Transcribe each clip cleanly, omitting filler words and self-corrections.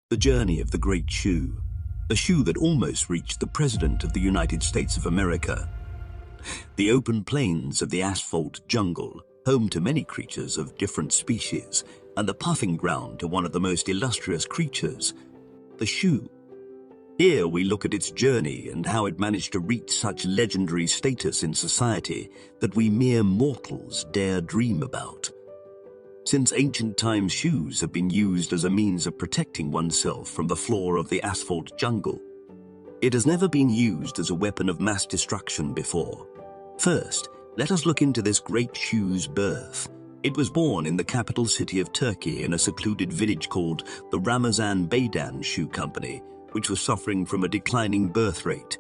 The journey of the Great Shoe, a shoe that almost reached the President of the United States of America. The open plains of the asphalt jungle, home to many creatures of different species, and the puffing ground to one of the most illustrious creatures, the shoe. Here we look at its journey and how it managed to reach such legendary status in society that we mere mortals dare dream about. Since ancient times, shoes have been used as a means of protecting oneself from the floor of the asphalt jungle. It has never been used as a weapon of mass destruction before. First, let us look into this great shoe's birth. It was born in the capital city of Turkey in a secluded village called the Ramazan Beydan Shoe Company, which was suffering from a declining birth rate.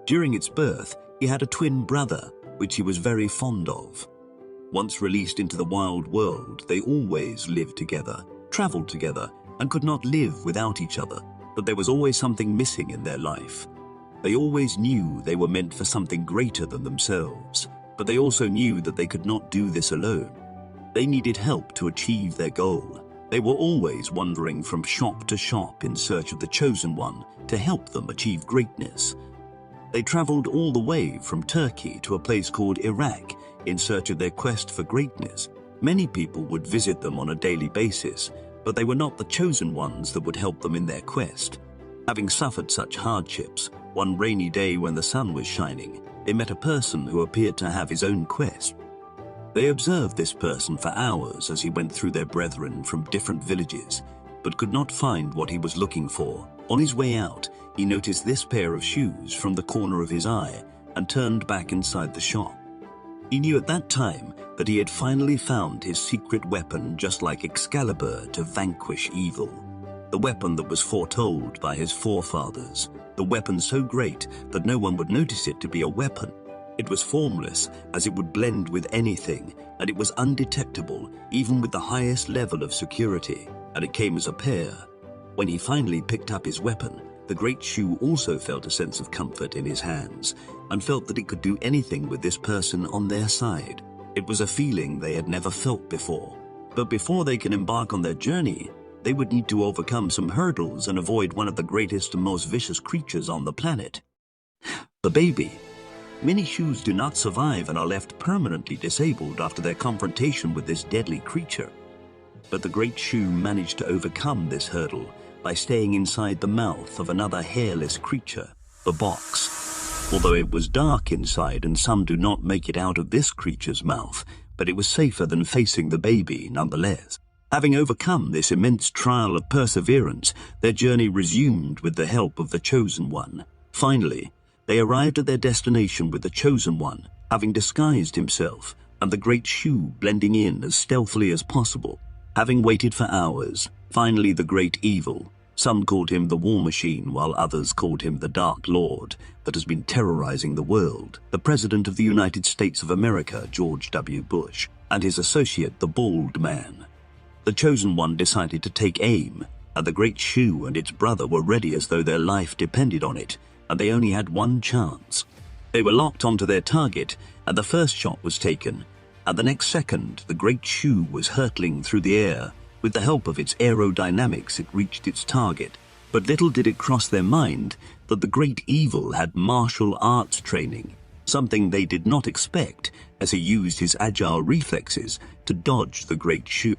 During its birth, he had a twin brother, which he was very fond of. Once released into the wild world, they always lived together, traveled together, and could not live without each other. But there was always something missing in their life. They always knew they were meant for something greater than themselves, but they also knew that they could not do this alone. They needed help to achieve their goal. They were always wandering from shop to shop in search of the chosen one to help them achieve greatness. They traveled all the way from Turkey to a place called Iraq in search of their quest for greatness. Many people would visit them on a daily basis, but they were not the chosen ones that would help them in their quest. Having suffered such hardships, one rainy day when the sun was shining, they met a person who appeared to have his own quest. They observed this person for hours as he went through their brethren from different villages, but could not find what he was looking for. On his way out, he noticed this pair of shoes from the corner of his eye and turned back inside the shop. He knew at that time that he had finally found his secret weapon, just like Excalibur, to vanquish evil. The weapon that was foretold by his forefathers. The weapon so great that no one would notice it to be a weapon. It was formless, as it would blend with anything, and it was undetectable, even with the highest level of security, and it came as a pair. When he finally picked up his weapon, the great shoe also felt a sense of comfort in his hands, and felt that it could do anything with this person on their side. It was a feeling they had never felt before. But before they can embark on their journey, they would need to overcome some hurdles and avoid one of the greatest and most vicious creatures on the planet. The baby. Many shoes do not survive and are left permanently disabled after their confrontation with this deadly creature. But the great shoe managed to overcome this hurdle by staying inside the mouth of another hairless creature, the box. Although it was dark inside and some do not make it out of this creature's mouth, but it was safer than facing the baby nonetheless. Having overcome this immense trial of perseverance, their journey resumed with the help of the Chosen One. Finally, they arrived at their destination with the Chosen One, having disguised himself, and the great shoe blending in as stealthily as possible. Having waited for hours, finally the great evil, some called him the War Machine while others called him the Dark Lord, that has been terrorizing the world, the President of the United States of America, George W. Bush, and his associate, the Bald Man. The Chosen One decided to take aim, and the great shoe and its brother were ready as though their life depended on it, and they only had one chance. They were locked onto their target, and the first shot was taken, and the next second the great shoe was hurtling through the air. With the help of its aerodynamics, it reached its target, but little did it cross their mind that the great evil had martial arts training, something they did not expect, as he used his agile reflexes to dodge the great shoe.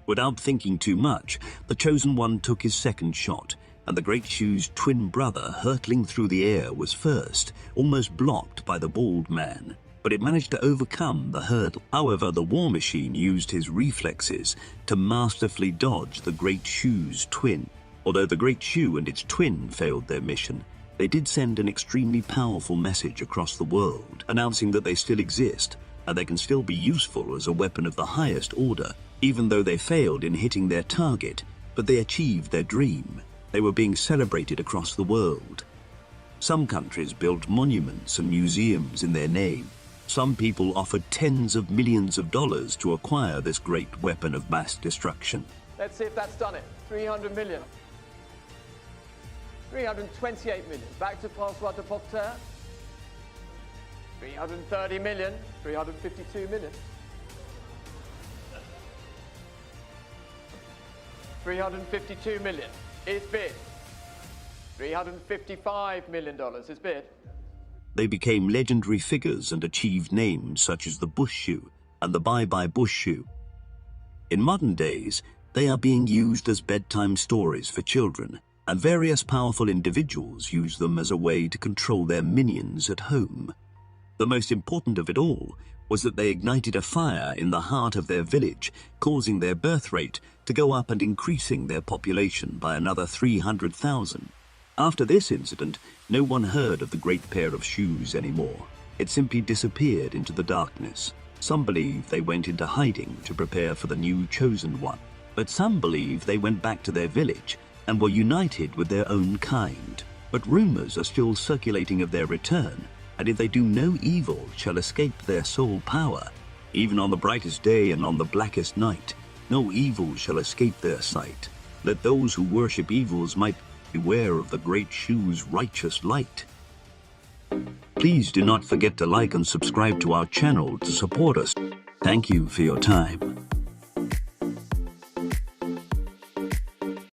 Without thinking too much, the Chosen One took his second shot, and the great shoe's twin brother hurtling through the air was first, almost blocked by the Bald Man, but it managed to overcome the hurdle. However, the War Machine used his reflexes to masterfully dodge the great shoe's twin. Although the great shoe and its twin failed their mission, they did send an extremely powerful message across the world, announcing that they still exist, and they can still be useful as a weapon of the highest order, even though they failed in hitting their target, but they achieved their dream. They were being celebrated across the world. Some countries built monuments and museums in their name. Some people offered tens of millions of dollars to acquire this great weapon of mass destruction. Let's see if that's done it. 300 million. 328 million. Back to Francois de Porter. 330 million. 352 million. 352 million is bid. $355 million is bid. They became legendary figures and achieved names such as the Bush shoe and the Bye-Bye Bush shoe. In modern days, they are being used as bedtime stories for children, and various powerful individuals use them as a way to control their minions at home. The most important of it all was that they ignited a fire in the heart of their village, causing their birth rate to go up and increasing their population by another 300,000. After this incident, no one heard of the great pair of shoes anymore. It simply disappeared into the darkness. Some believe they went into hiding to prepare for the new chosen one, but some believe they went back to their village and were united with their own kind. But rumors are still circulating of their return, and if they do, no evil shall escape their sole power. Even on the brightest day and on the blackest night, no evil shall escape their sight. Let those who worship evils might beware of the great shoe's righteous light. Please do not forget to like and subscribe to our channel to support us. Thank you for your time.